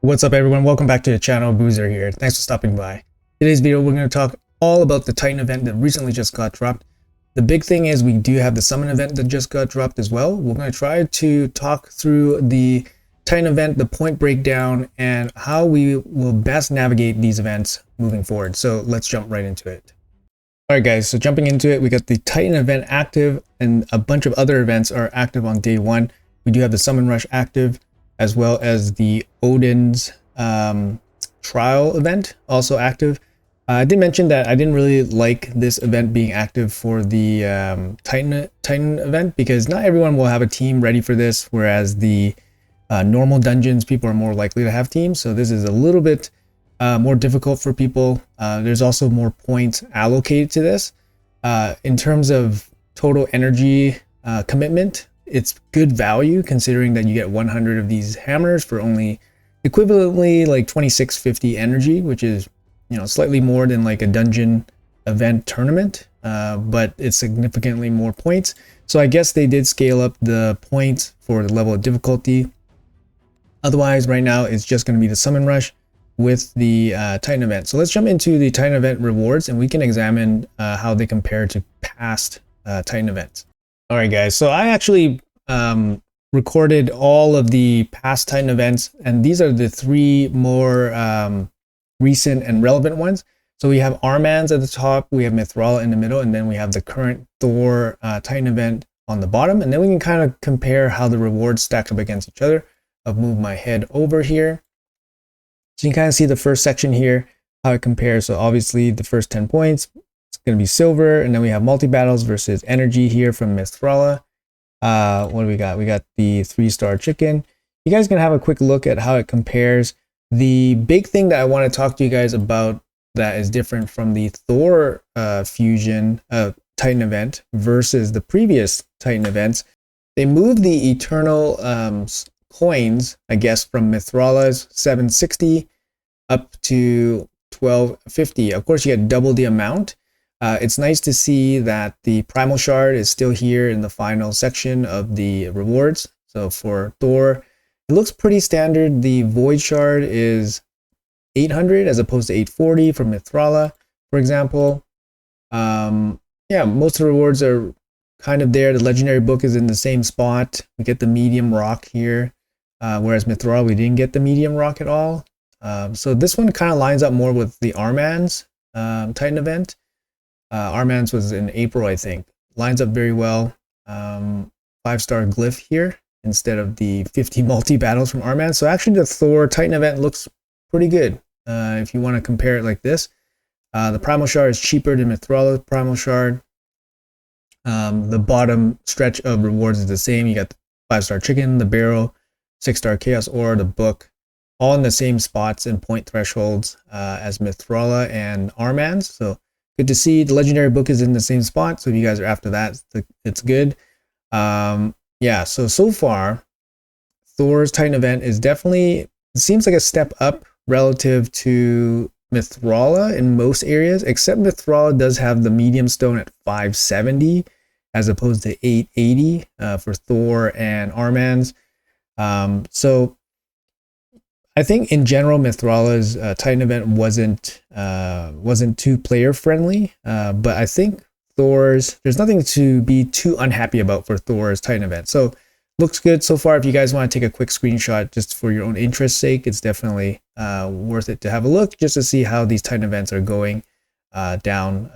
What's up everyone, welcome back to the channel. Boozer here. Thanks for stopping by. Today's video we're going to talk all about the Titan event that recently just got dropped. The big thing is we do have the summon event that just got dropped as well. We're going to try to talk through the Titan event, the point breakdown, and how we will best navigate these events moving forward. So let's jump right into it. Alright guys, so jumping into it, we got the Titan event active and a bunch of other events are active on day one. We do have the Summon Rush active, as well as the Odin's trial event also active. I did mention that I didn't really like this event being active for the Titan event because not everyone will have a team ready for this, whereas the normal dungeons, people are more likely to have teams. So this is a little bit more difficult for people. There's also more points allocated to this. In terms of total energy commitment, it's good value considering that you get 100 of these hammers for only equivalently like 2650 energy, which is, you know, slightly more than like a dungeon event tournament, but it's significantly more points. So I guess they did scale up the points for the level of difficulty. Otherwise, right now it's just going to be the Summon Rush with the Titan event. So let's jump into the Titan event rewards and we can examine how they compare to past Titan events. All right, guys. So I actually recorded all of the past Titan events, and these are the three more recent and relevant ones. So we have Arman's at the top, we have Mithrala in the middle, and then we have the current Thor Titan event on the bottom. And then we can kind of compare how the rewards stack up against each other. I'll move my head over here. So you can kind of see the first section here, how it compares. So obviously the first 10 points, it's going to be silver, and then we have multi-battles versus energy here from Mithrala. What do we got? We got the 3-star chicken. You guys can have a quick look at how it compares. The big thing that I want to talk to you guys about that is different from the Thor fusion Titan event versus the previous Titan events, they moved the eternal coins, I guess, from Mithrala's 760 up to 1250. Of course, you get double the amount. It's nice to see that the Primal Shard is still here in the final section of the rewards. So for Thor, it looks pretty standard. The Void Shard is 800 as opposed to 840 for Mithrala, for example. Yeah, most of the rewards are kind of there. The Legendary Book is in the same spot. We get the Medium Rock here, whereas Mithrala, we didn't get the Medium Rock at all. So this one kind of lines up more with the Arman's Titan event. Arman's was in April, I think. Lines up very well. 5-star glyph here instead of the 50 multi-battles from Arman. So actually the Thor Titan event looks pretty good if you want to compare it like this. The Primal Shard is cheaper than Mithrala's Primal Shard. The bottom stretch of rewards is the same. You got the 5-star chicken, the barrel, 6-star chaos ore, the book, all in the same spots and point thresholds as Mithrala and Arman's. So good to see. The Legendary Book is in the same spot, so if you guys are after that, it's good. Yeah, so far, Thor's Titan event is definitely, it seems like a step up relative to Mithrala in most areas, except Mithrala does have the medium stone at 570 as opposed to 880 for Thor and Arman's. So I think in general, Mithrala's Titan event wasn't too player friendly, but I think Thor's, there's nothing to be too unhappy about for Thor's Titan event. So looks good so far. If you guys want to take a quick screenshot just for your own interest's sake, it's definitely worth it to have a look just to see how these Titan events are going down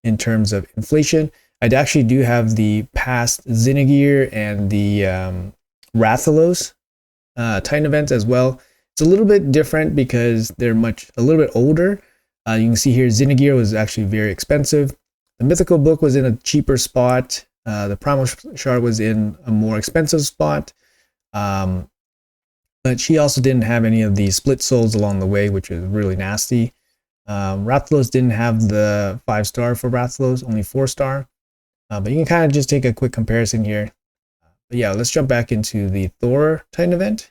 in terms of inflation. I actually do have the past Zinagir and the Rathalos Titan events as well. It's a little bit different because they're a little bit older. You can see here Zinagir was actually very expensive. The Mythical Book was in a cheaper spot. The Primal Shard was in a more expensive spot. But she also didn't have any of the split souls along the way, which is really nasty. Rathalos didn't have the 5-star for Rathalos, only 4-star. But you can kind of just take a quick comparison here. But yeah, let's jump back into the Thor Titan event.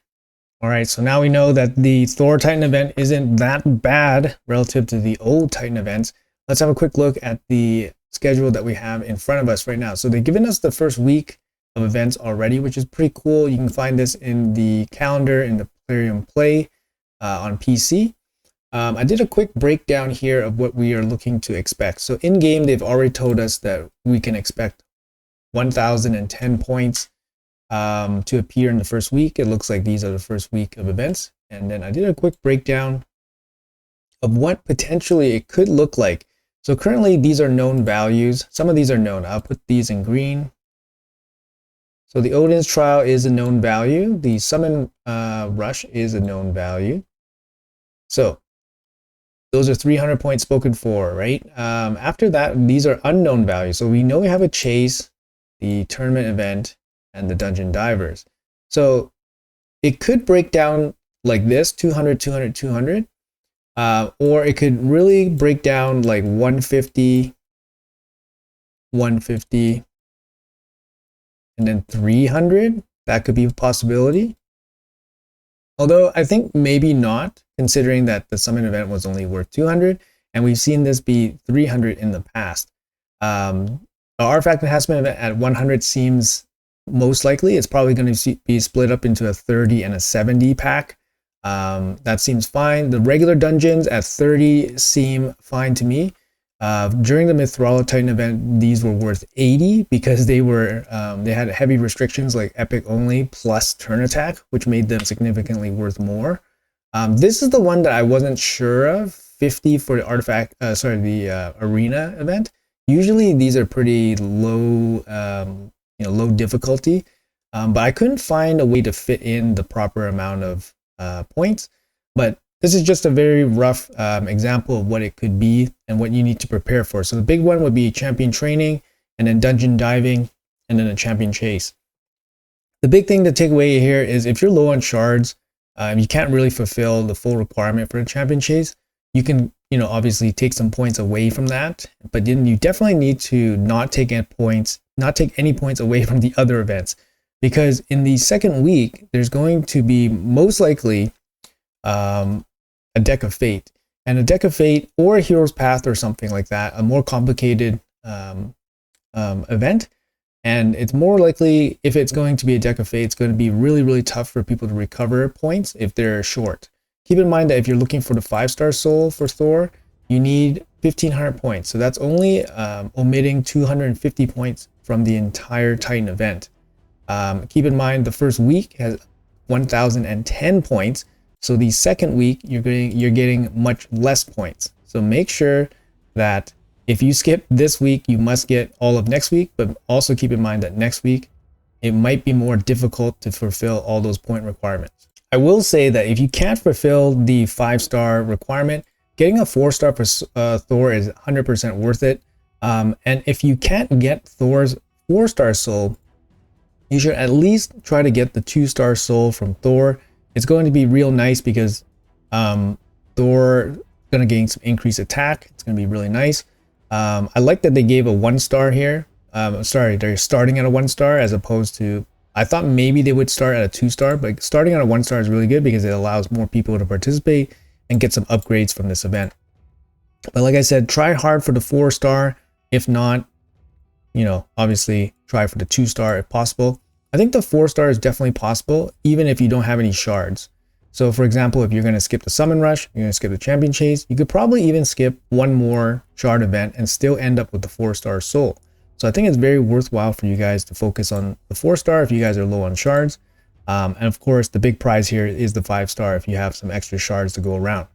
All right, so now we know that the Thor Titan event isn't that bad relative to the old Titan events. Let's have a quick look at the schedule that we have in front of us right now. So they've given us the first week of events already, which is pretty cool. You can find this in the calendar in the Plarium Play on PC. I did a quick breakdown here of what we are looking to expect. So in game, they've already told us that we can expect 1,010 points to appear in the first week. It looks like these are the first week of events. And then I did a quick breakdown of what potentially it could look like. So currently these are known values. Some of these are known. I'll put these in green. So the Odin's Trial is a known value. The Summon Rush is a known value. So those are 300 points spoken for, right? After that, these are unknown values. So we know we have a chase, the tournament event, and the dungeon divers. So it could break down like this, 200, 200, 200. Or it could really break down like 150, 150, and then 300. That could be a possibility. Although I think maybe not, considering that the summon event was only worth 200, and we've seen this be 300 in the past. The artifact enhancement event at 100 seems most likely. It's probably going to be split up into a 30 and a 70 pack. That seems fine. The regular dungeons at 30 seem fine to me. During the Mithrala Titan event, these were worth 80 because they had heavy restrictions like epic only plus turn attack, which made them significantly worth more. This is the one that I wasn't sure of. 50 for the artifact, the arena event. Usually these are pretty low, low difficulty, but I couldn't find a way to fit in the proper amount of points. But this is just a very rough example of what it could be and what you need to prepare for. So the big one would be champion training, and then dungeon diving, and then a champion chase. The big thing to take away here is if you're low on shards, you can't really fulfill the full requirement for the champion chase. You can, obviously take some points away from that, but then you definitely need to not take any points away from the other events, because in the second week there's going to be most likely a deck of fate, and a deck of fate or a hero's path or something like that, a more complicated event. And it's more likely, if it's going to be a deck of fate, it's going to be really, really tough for people to recover points if they're short. Keep in mind that if you're looking for the 5-star soul for Thor, you need 1,500 points. So that's only omitting 250 points from the entire Titan event. Keep in mind the first week has 1,010 points. So the second week, you're getting much less points. So make sure that if you skip this week, you must get all of next week, but also keep in mind that next week, it might be more difficult to fulfill all those point requirements. I will say that if you can't fulfill the 5-star requirement, getting a 4-star for Thor is 100% worth it. And if you can't get Thor's 4-star soul, you should at least try to get the 2-star soul from Thor. It's going to be real nice because Thor going to gain some increased attack. It's going to be really nice. I like that they gave a 1-star here. They're starting at a 1-star as opposed to, I thought maybe they would start at a 2-star, but starting at a 1-star is really good because it allows more people to participate and get some upgrades from this event. But like I said, try hard for the 4-star. If not, obviously try for the 2-star if possible. I think the 4-star is definitely possible, even if you don't have any shards. So for example, if you're going to skip the Summon Rush, you're going to skip the Champion Chase, you could probably even skip one more shard event and still end up with the 4-star soul. So I think it's very worthwhile for you guys to focus on the 4-star if you guys are low on shards. And of course, the big prize here is the 5-star if you have some extra shards to go around.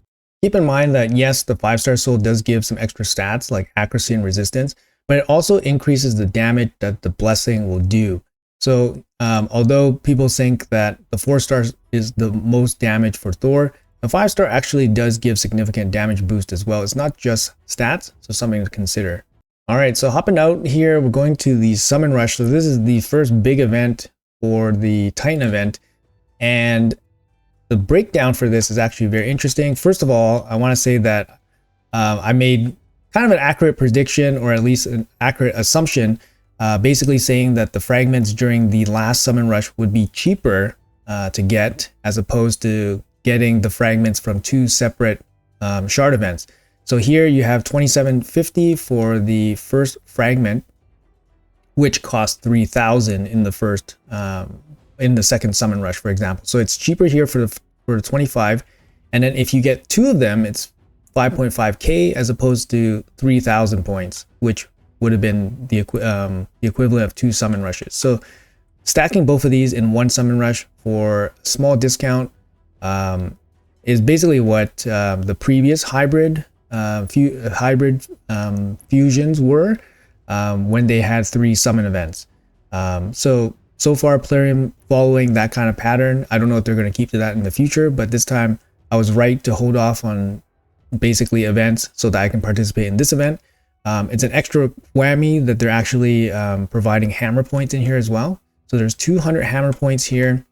Keep in mind that yes, the 5-star soul does give some extra stats like accuracy and resistance, but it also increases the damage that the blessing will do. So although people think that the 4-star is the most damage for Thor, the 5-star actually does give significant damage boost as well. It's not just stats, so something to consider. All right, so hopping out here, we're going to the Summon Rush. So this is the first big event for the Titan event, and the breakdown for this is actually very interesting. First of all, I want to say that I made kind of an accurate prediction, or at least an accurate assumption, basically saying that the fragments during the last Summon Rush would be cheaper to get as opposed to getting the fragments from two separate shard events. So here you have 2750 for the first fragment, which cost 3,000 in the first in the second Summon Rush, for example. So it's cheaper here for for 25. And then if you get 2 of them, it's 5.5k as opposed to 3,000 points, which would have been the equivalent of 2 summon rushes. So stacking both of these in 1 summon rush for small discount is basically what the previous hybrid fusions were when they had 3 summon events. So far Plarium following that kind of pattern. I don't know if they're going to keep to that in the future, but this time I was right to hold off on basically events so that I can participate in this event. It's an extra whammy that they're actually providing hammer points in here as well. So there's 200 hammer points here.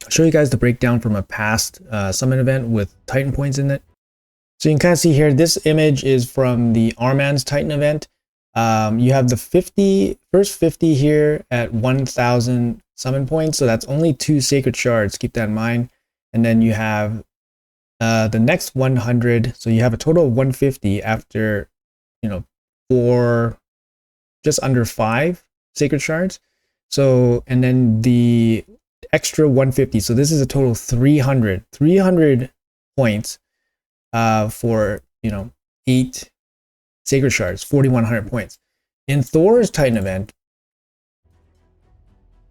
I'll show you guys the breakdown from a past summon event with Titan points in it. So you can kind of see here, this image is from the Arman's Titan event. You have the first 50 here at 1,000 summon points. So that's only 2 sacred shards. Keep that in mind. And then you have the next 100. So you have a total of 150 after, you know, 4, just under 5 sacred shards. So, and then the extra 150. So this is a total of 300 points for, you know, 8 sacred shards, 4,100 points. In Thor's Titan event,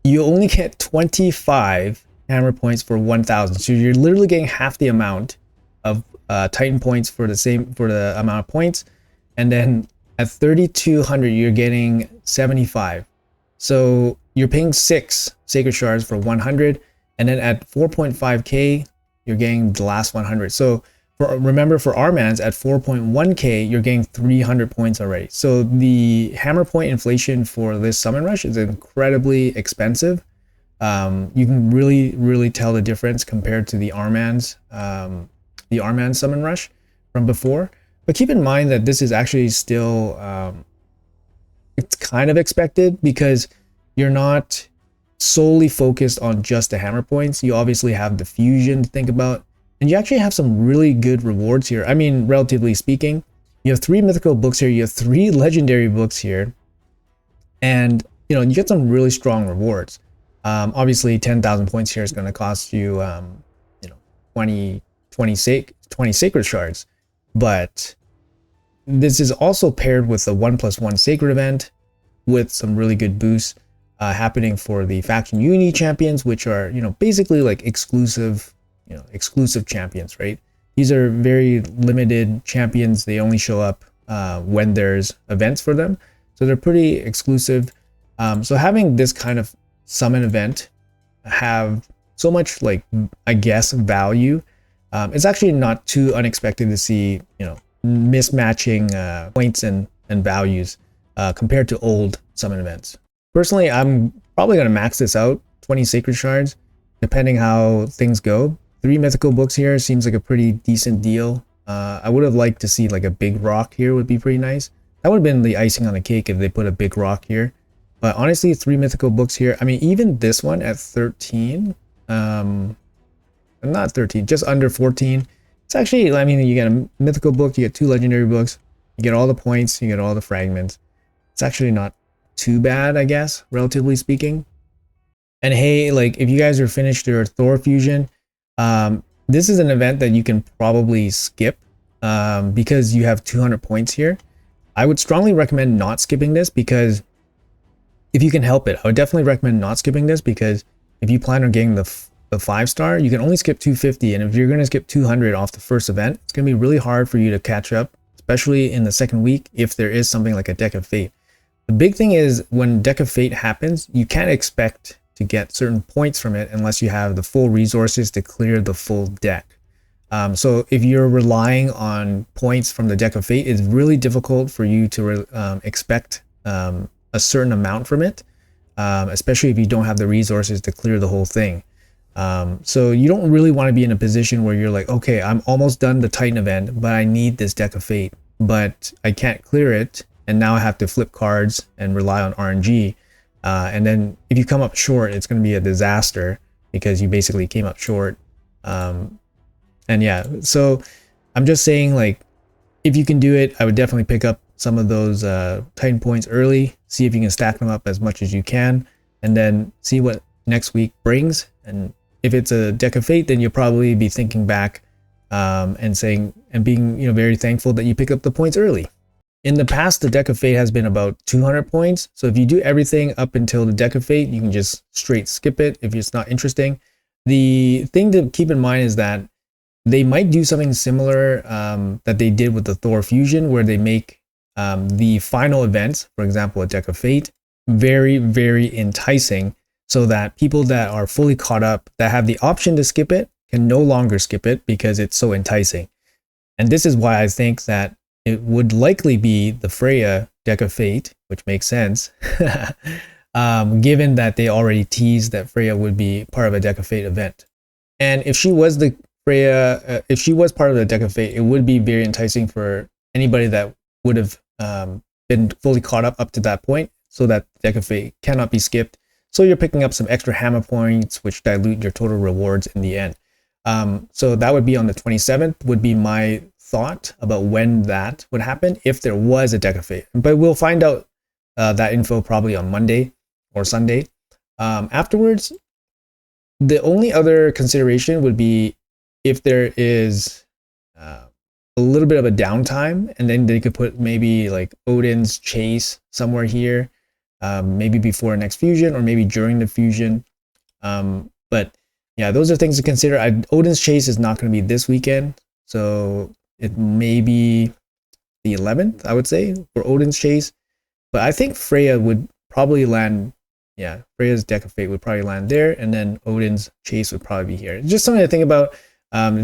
you only get 25 hammer points for 1,000. So you're literally getting half the amount of Titan points for the amount of points. And then at 3,200, you're getting 75. So you're paying 6 sacred shards for 100. And then at 4.5k, you're getting the last 100. So remember, for Arman's at 4.1k, you're getting 300 points already. So the hammer point inflation for this summon rush is incredibly expensive. You can really tell the difference compared to the Arman's summon rush from before. But keep in mind that this is actually still it's kind of expected, because you're not solely focused on just the hammer points. You obviously have the fusion to think about. And you actually have some really good rewards here. I mean, relatively speaking, you have 3 mythical books here. You have 3 legendary books here. And, you know, you get some really strong rewards. Obviously, 10,000 points here is going to cost you, you know, 20 sacred shards. But this is also paired with the 1+1 sacred event with some really good boosts happening for the faction unity champions, which are, you know, basically like exclusive champions, right? These are very limited champions. They only show up when there's events for them, so they're pretty exclusive. So having this kind of summon event have so much, like, I guess, value, it's actually not too unexpected to see, you know, mismatching points and values compared to old summon events. Personally, I'm probably going to max this out, 20 sacred shards, depending how things go. 3 mythical books here seems like a pretty decent deal. I would have liked to see like a big rock here, would be pretty nice. That would have been the icing on the cake if they put a big rock here. But honestly, 3 mythical books here. I mean, even this one at 13, not 13, just under 14. It's actually, I mean, you get a mythical book, you get 2 legendary books, you get all the points, you get all the fragments. It's actually not too bad, I guess, relatively speaking. And hey, like, if you guys are finished your Thor fusion, this is an event that you can probably skip because you have 200 points here. I would strongly recommend not skipping this, because if you can help it, I would definitely recommend not skipping this, because if you plan on getting the 5-star, you can only skip 250. And if you're going to skip 200 off the first event, it's going to be really hard for you to catch up, especially in the second week if there is something like a Deck of Fate. The big thing is, when Deck of Fate happens, you can't expect to get certain points from it unless you have the full resources to clear the full deck. So if you're relying on points from the Deck of Fate, it's really difficult for you to expect a certain amount from it, especially if you don't have the resources to clear the whole thing. So you don't really want to be in a position where you're like, okay, I'm almost done the Titan event, but I need this Deck of Fate, but I can't clear it, and now I have to flip cards and rely on RNG. And then if you come up short, it's going to be a disaster, because you basically came up short. And yeah, so I'm just saying, like, if you can do it, I would definitely pick up some of those Titan points early, see if you can stack them up as much as you can, and then see what next week brings. And if it's a deck of fate, then you'll probably be thinking back and saying and being very thankful that you pick up the points early. In the past, the deck of fate has been about 200 points. So if you do everything up until the deck of fate, you can just straight skip it if it's not interesting. The thing to keep in mind is that they might do something similar that they did with the Thor fusion, where they make the final events, for example, a deck of fate, very, very enticing, so that people that are fully caught up, that have the option to skip it, can no longer skip it because it's so enticing. And this is why I think that it would likely be the Freya deck of fate, which makes sense, given that they already teased that Freya would be part of a deck of fate event. And if she was the Freya, if she was part of the deck of fate, it would be very enticing for anybody that would have been fully caught up to that point, so that the deck of fate cannot be skipped. So you're picking up some extra hammer points, which dilute your total rewards in the end. So that would be on the 27th, would be my thought about when that would happen, if there was a deck of fate. But we'll find out that info probably on Monday or Sunday. Afterwards, the only other consideration would be if there is a little bit of a downtime, and then they could put maybe like Odin's Chase somewhere here, maybe before next fusion or maybe during the fusion. But yeah, those are things to consider. Odin's Chase is not going to be this weekend, so it may be the 11th, I would say, for Odin's Chase. But I think Freya would probably land, yeah, Freya's deck of fate would probably land there, and then Odin's Chase would probably be here. Just something to think about.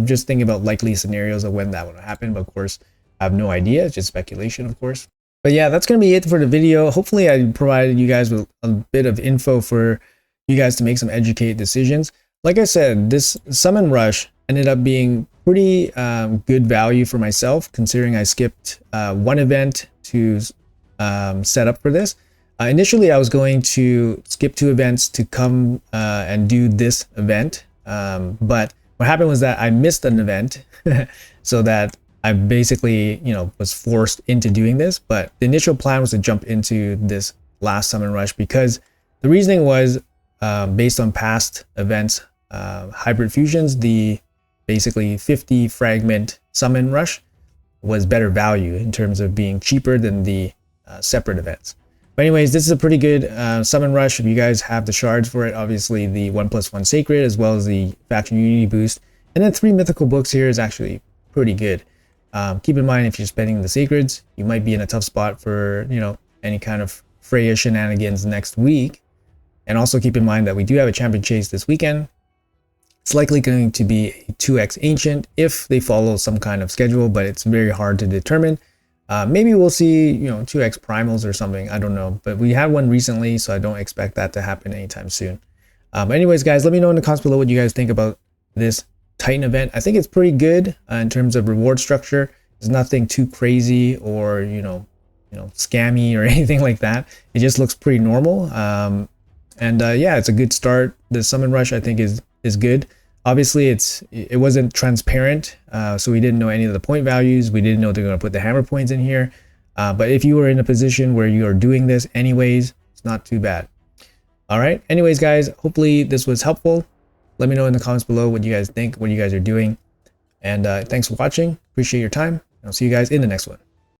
Just thinking about likely scenarios of when that would happen, but of course, I have no idea. It's just speculation, of course. But yeah, that's going to be it for the video. Hopefully, I provided you guys with a bit of info for you guys to make some educated decisions. Like I said, this Summon Rush ended up being pretty good value for myself, considering I skipped one event to set up for this. Initially, I was going to skip 2 events to come and do this event, but what happened was that I missed an event, so that I basically, was forced into doing this. But the initial plan was to jump into this last Summon Rush, because the reasoning was based on past events, hybrid fusions, the basically 50 fragment Summon Rush was better value in terms of being cheaper than the separate events. But anyways, this is a pretty good Summon Rush. If you guys have the shards for it, obviously the 1+1 Sacred, as well as the Faction Unity boost, and then 3 mythical books here is actually pretty good. Keep in mind, if you're spending the Sacreds, you might be in a tough spot for, any kind of Freya shenanigans next week. And also keep in mind that we do have a Champion Chase this weekend. It's likely going to be a 2x Ancient if they follow some kind of schedule, but it's very hard to determine. Maybe we'll see, 2x Primals or something. I don't know. But we had one recently, so I don't expect that to happen anytime soon. But anyways, guys, let me know in the comments below what you guys think about this Titan event. I think it's pretty good in terms of reward structure. There's nothing too crazy or, scammy or anything like that. It just looks pretty normal. Yeah, it's a good start. The Summon Rush, I think, is good. Obviously, it wasn't transparent, so we didn't know any of the point values. We didn't know they're going to put the hammer points in here. But if you were in a position where you are doing this anyways, it's not too bad. All right. Anyways, guys, hopefully this was helpful. Let me know in the comments below what you guys think, what you guys are doing. And thanks for watching. Appreciate your time. I'll see you guys in the next one.